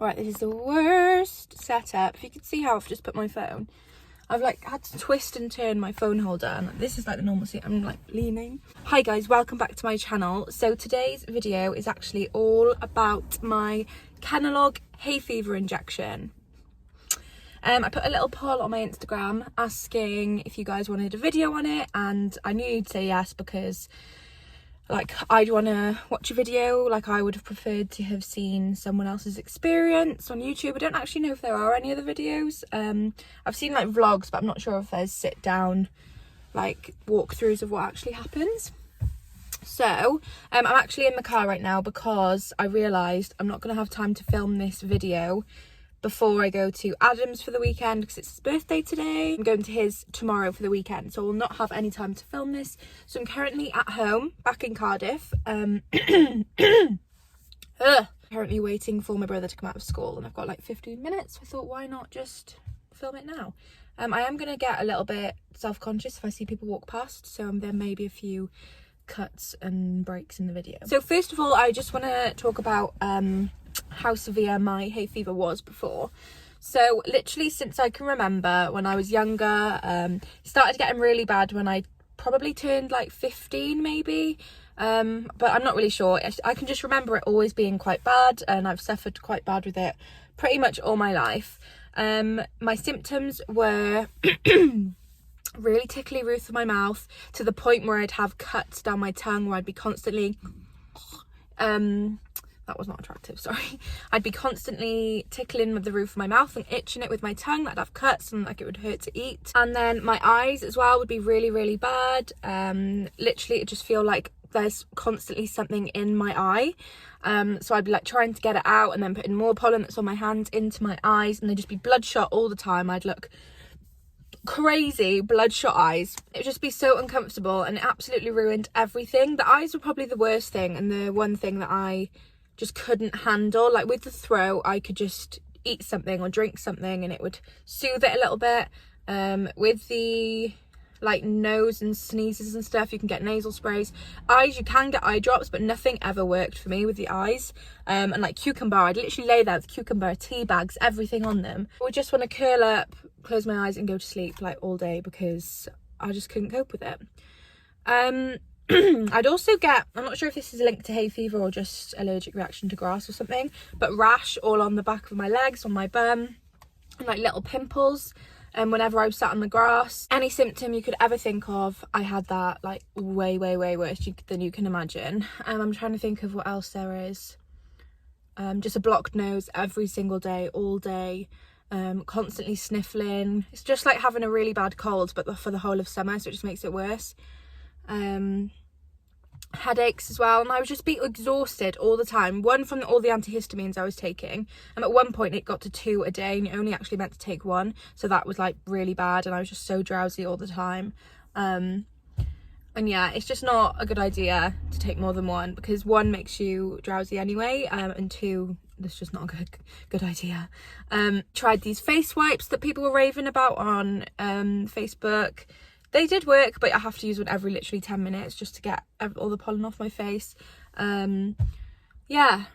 Right, this is the worst setup. If you can see how I've just put my phone, I've like had to twist and turn my phone holder, and this is like the normal seat. I'm like leaning. Hi guys, welcome back to my channel. So today's video is actually all about my KENALOG Hayfever Injection. I put a little poll on my Instagram asking if you guys wanted a video on it, and I knew you'd say yes because like I'd want to watch a video. Like I would have preferred to have seen someone else's experience on YouTube. I don't actually know if there are any other videos. I've seen like vlogs, but I'm not sure if there's sit down like walkthroughs of what actually happens. So I'm actually in the car right now because I realised I'm not going to have time to film this video before I go to Adam's for the weekend because it's his birthday today. I'm going to his tomorrow for the weekend, so I will not have any time to film this. So I'm currently at home, back in Cardiff. Currently waiting for my brother to come out of school, and I've got like 15 minutes. So I thought, why not just film it now? I am going to get a little bit self-conscious if I see people walk past, so there may be a few cuts and breaks in the video. So first of all, I just want to talk about how severe my hay fever was before. So literally since I can remember, when I was younger, it started getting really bad when I probably turned like 15 maybe, but I'm not really sure. I can just remember it always being quite bad, and I've suffered quite bad with it pretty much all my life. My symptoms were really tickly roof of my mouth, to the point where I'd have cuts down my tongue, where I'd be constantly that was not attractive, sorry. I'd be constantly tickling with the roof of my mouth and itching it with my tongue. I'd have cuts and like it would hurt to eat. And then my eyes as well would be really, really bad. Literally, it just feel like there's constantly something in my eye. So I'd be like trying to get it out and then putting more pollen that's on my hands into my eyes, and they'd just be bloodshot all the time. I'd look crazy, bloodshot eyes. It would just be so uncomfortable, and it absolutely ruined everything. The eyes were probably the worst thing, and the one thing that I just couldn't handle. Like with the throat, I could just eat something or drink something and it would soothe it a little bit. With the like nose and sneezes and stuff, you can get nasal sprays. Eyes, you can get eye drops, but nothing ever worked for me with the eyes. And like cucumber, I'd literally lay there with cucumber, tea bags, everything on them. I would just want to curl up, close my eyes and go to sleep like all day because I just couldn't cope with it. I'd also get, I'm not sure if this is linked to hay fever or just allergic reaction to grass or something, but rash all on the back of my legs, on my bum, and like little pimples. And whenever I was sat on the grass, any symptom you could ever think of, I had that like way, way, way worse than you can imagine. I'm trying to think of what else there is. Just a blocked nose every single day, all day. Constantly sniffling. It's just like having a really bad cold, but for the whole of summer, so it just makes it worse. Headaches as well, and I would just be exhausted all the time. One, from all the antihistamines I was taking, and at one point it got to 2 a day, and you only actually meant to take 1, so that was like really bad, and I was just so drowsy all the time. And yeah, it's just not a good idea to take more than 1, because 1 makes you drowsy anyway, and 2, that's just not a good idea. Tried these face wipes that people were raving about on Facebook. They did work, but I have to use one every literally 10 minutes just to get all the pollen off my face. Yeah,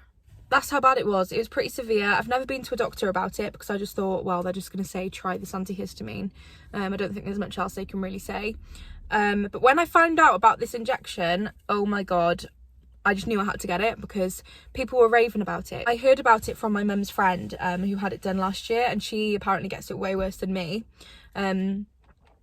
that's how bad it was. It was pretty severe. I've never been to a doctor about it because I just thought, well, they're just going to say, try this antihistamine. I don't think there's much else they can really say. But when I found out about this injection, oh my God, I just knew I had to get it because people were raving about it. I heard about it from my mum's friend who had it done last year, and she apparently gets it way worse than me.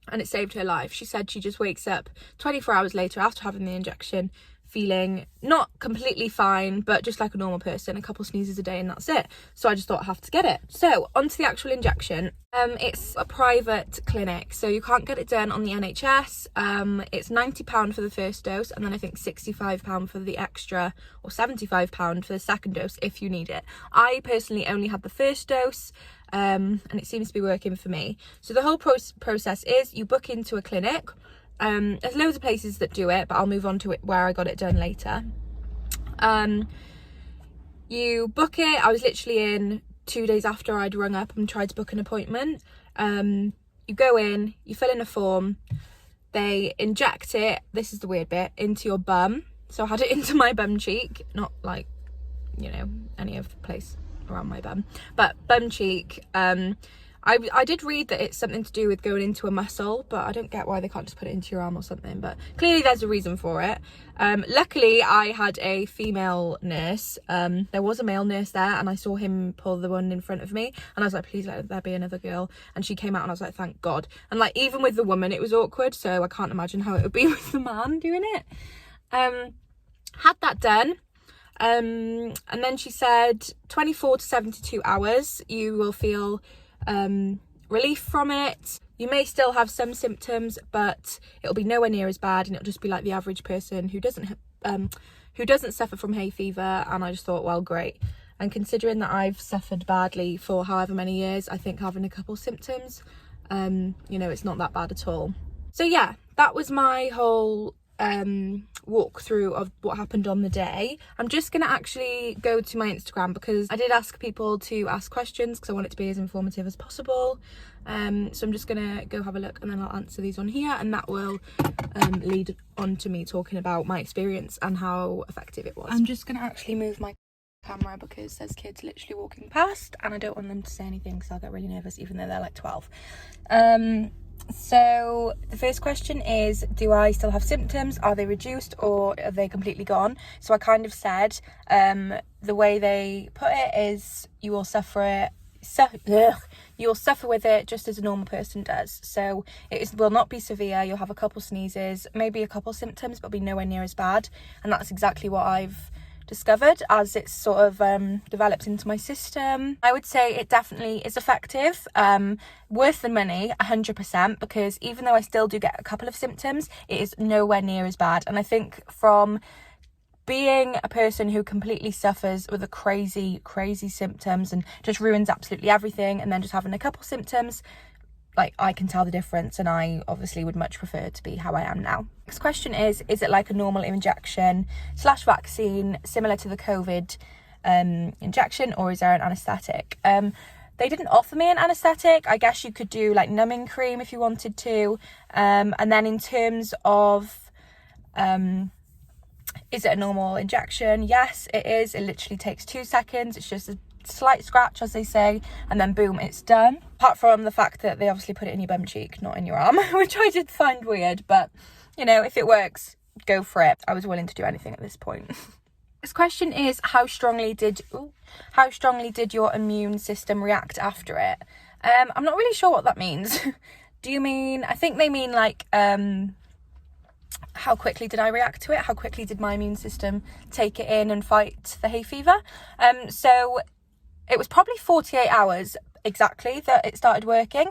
And it saved her life. She said she just wakes up 24 hours later after having the injection feeling not completely fine, but just like a normal person, a couple sneezes a day and that's it. So I just thought I have to get it. So onto the actual injection. It's a private clinic, so you can't get it done on the NHS. It's £90 for the first dose, and then I think £65 for the extra, or £75 for the second dose if you need it. I personally only had the first dose, and it seems to be working for me. So the whole process is you book into a clinic. There's loads of places that do it, but I'll move on to it where I got it done later. You book it. I was literally in 2 days after I'd rung up and tried to book an appointment. You go in, you fill in a form, they inject it, this is the weird bit, into your bum. So I had it into my bum cheek, not like you know, any of the place around my bum. But bum cheek, I did read that it's something to do with going into a muscle, but I don't get why they can't just put it into your arm or something, but clearly there's a reason for it. Luckily I had a female nurse. There was a male nurse there, and I saw him pull the one in front of me, and I was like, please let there be another girl, and she came out, and I was like, thank God. And like, even with the woman it was awkward, so I can't imagine how it would be with the man doing it. Had that done. And then she said 24 to 72 hours you will feel relief from it. You may still have some symptoms, but it'll be nowhere near as bad, and it'll just be like the average person who doesn't suffer from hay fever. And I just thought, well, great. And considering that I've suffered badly for however many years, I think having a couple symptoms, you know, it's not that bad at all. So yeah, that was my whole walk through of what happened on the day. I'm just gonna actually go to my Instagram, because I did ask people to ask questions because I want it to be as informative as possible. So I'm just gonna go have a look, and then I'll answer these on here, and that will lead on to me talking about my experience and how effective it was. I'm just gonna actually move my camera because there's kids literally walking past, and I don't want them to say anything because I'll get really nervous, even though they're like 12. So the first question is, do I still have symptoms? Are they reduced or are they completely gone? So I kind of said, the way they put it is you will suffer with it just as a normal person does. So will not be severe. You'll have a couple sneezes, maybe a couple symptoms, but be nowhere near as bad. And that's exactly what I've discovered as it's sort of developed into my system. I would say it definitely is effective, worth the money 100%, because even though I still do get a couple of symptoms, it is nowhere near as bad. And I think from being a person who completely suffers with a crazy symptoms and just ruins absolutely everything, and then just having a couple symptoms, like, I can tell the difference, and I obviously would much prefer to be how I am now. Next question is it like a normal injection / vaccine similar to the COVID injection, or is there an anaesthetic? They didn't offer me an anaesthetic. I guess you could do like numbing cream if you wanted to. And then in terms of is it a normal injection? Yes, it is. It literally takes 2 seconds. It's just a slight scratch, as they say, and then boom, it's done. Apart from the fact that they obviously put it in your bum cheek, not in your arm, which I did find weird, but you know, if it works, go for it. I was willing to do anything at this point. This question is, how strongly did your immune system react after it? I'm not really sure what that means. Do you mean, I think they mean like how quickly did I react to it? How quickly did my immune system take it in and fight the hay fever? So it was probably 48 hours exactly that it started working,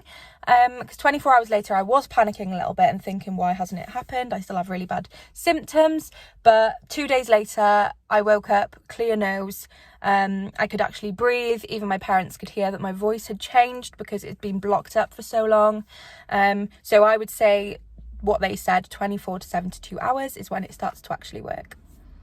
because 24 hours later I was panicking a little bit and thinking, why hasn't it happened? I still have really bad symptoms. But 2 days later I woke up, clear nose, I could actually breathe. Even my parents could hear that my voice had changed because it had been blocked up for so long. So I would say what they said, 24 to 72 hours is when it starts to actually work.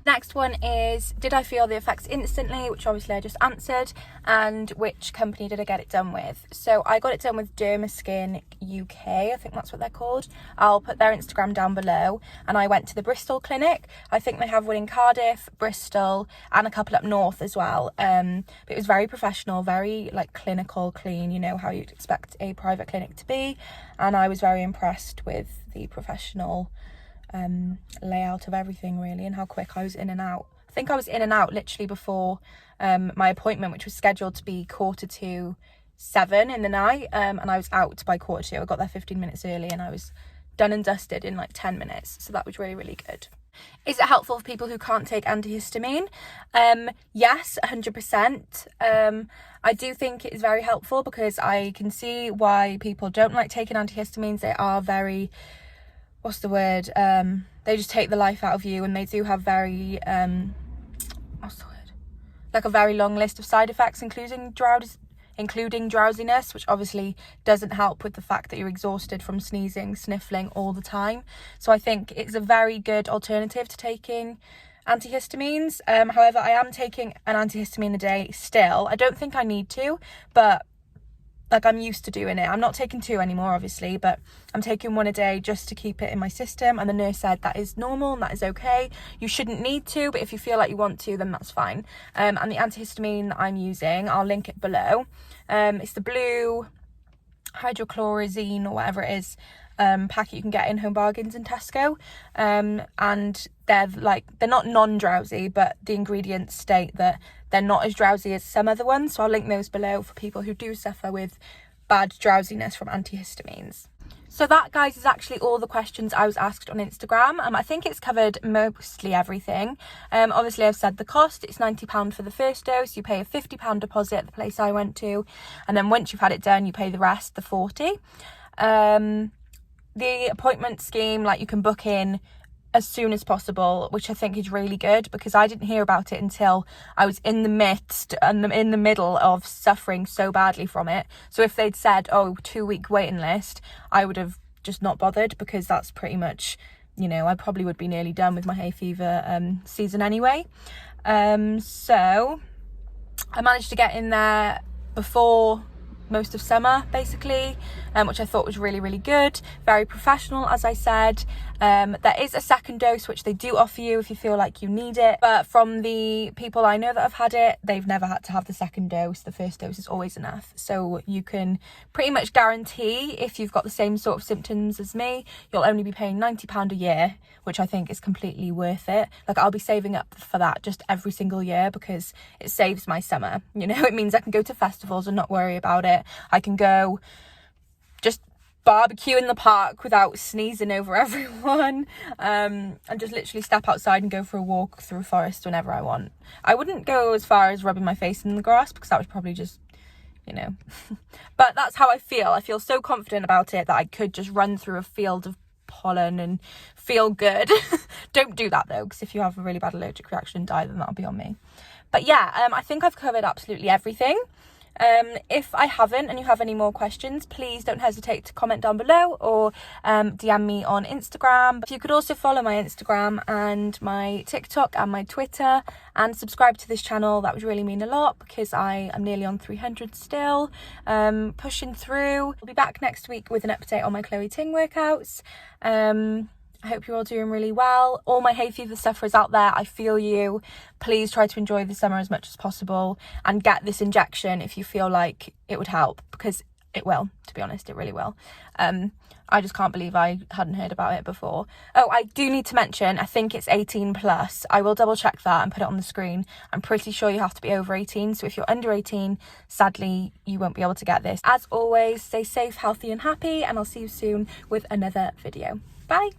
Next one is, did I feel the effects instantly? Which obviously I just answered. And which company did I get it done with? So I got it done with Dermaskin UK, I think that's what they're called. I'll put their Instagram down below. And I went to the Bristol clinic. I think they have one in Cardiff, Bristol, and a couple up north as well. But it was very professional, very like clinical, clean, you know how you'd expect a private clinic to be. And I was very impressed with the professional layout of everything, really, and how quick I was in and out. I think I was in and out literally before my appointment, which was scheduled to be 7:45 in the night, and I was out by 2:45. I got there 15 minutes early and I was done and dusted in like 10 minutes, so that was really, really good. Is it helpful for people who can't take antihistamine? Yes, 100%. I do think it is very helpful, because I can see why people don't like taking antihistamines. They are very, what's the word, they just take the life out of you, and they do have very what's the word, like a very long list of side effects, including drowsiness, which obviously doesn't help with the fact that you're exhausted from sneezing, sniffling all the time. So I think it's a very good alternative to taking antihistamines. However, I am taking an antihistamine a day still. I don't think I need to, but like I'm used to doing it. I'm not taking 2 anymore, obviously, but I'm taking 1 a day just to keep it in my system. And the nurse said that is normal and that is okay. You shouldn't need to, but if you feel like you want to, then that's fine. And the antihistamine that I'm using, I'll link it below. It's the blue hydrochlorozine or whatever it is packet you can get in Home Bargains and Tesco, and they're not non-drowsy, but the ingredients state that they're not as drowsy as some other ones, so I'll link those below for people who do suffer with bad drowsiness from antihistamines. So that, guys, is actually all the questions I was asked on Instagram. I think it's covered mostly everything. Obviously, I've said the cost. It's £90 for the first dose. You pay a £50 deposit at the place I went to. And then once you've had it done, you pay the rest, the £40. The appointment scheme, like, you can book in as soon as possible, which I think is really good, because I didn't hear about it until I was in the midst and in the middle of suffering so badly from it. So if they'd said, 2-week waiting list, I would have just not bothered, because that's pretty much, I probably would be nearly done with my hay fever season anyway. So I managed to get in there before most of summer, basically, which I thought was really, really good. Very professional, as I said. There is a second dose which they do offer you if you feel like you need it, but from the people I know that have had it, they've never had to have the second dose. The first dose is always enough, so you can pretty much guarantee, if you've got the same sort of symptoms as me, you'll only be paying £90 a year, which I think is completely worth it. Like, I'll be saving up for that just every single year, because it saves my summer. It means I can go to festivals and not worry about it. I can go just barbecue in the park without sneezing over everyone, and just literally step outside and go for a walk through a forest whenever I want. I wouldn't go as far as rubbing my face in the grass, because that was probably just, but that's how I feel. I feel so confident about it that I could just run through a field of pollen and feel good. Don't do that though, because if you have a really bad allergic reaction and die, then that'll be on me. But yeah, I think I've covered absolutely everything. If I haven't and you have any more questions, please don't hesitate to comment down below, or DM me on Instagram. If you could also follow my Instagram and my TikTok and my Twitter, and subscribe to this channel, that would really mean a lot, because I am nearly on 300 still, pushing through. I'll be back next week with an update on my Chloe Ting workouts. I hope you're all doing really well. All my hay fever sufferers out there, I feel you. Please try to enjoy the summer as much as possible, and get this injection if you feel like it would help, because it will, to be honest, it really will. I just can't believe I hadn't heard about it before. Oh, I do need to mention, I think it's 18 plus. I will double check that and put it on the screen. I'm pretty sure you have to be over 18. So if you're under 18, sadly, you won't be able to get this. As always, stay safe, healthy and happy, and I'll see you soon with another video. Bye.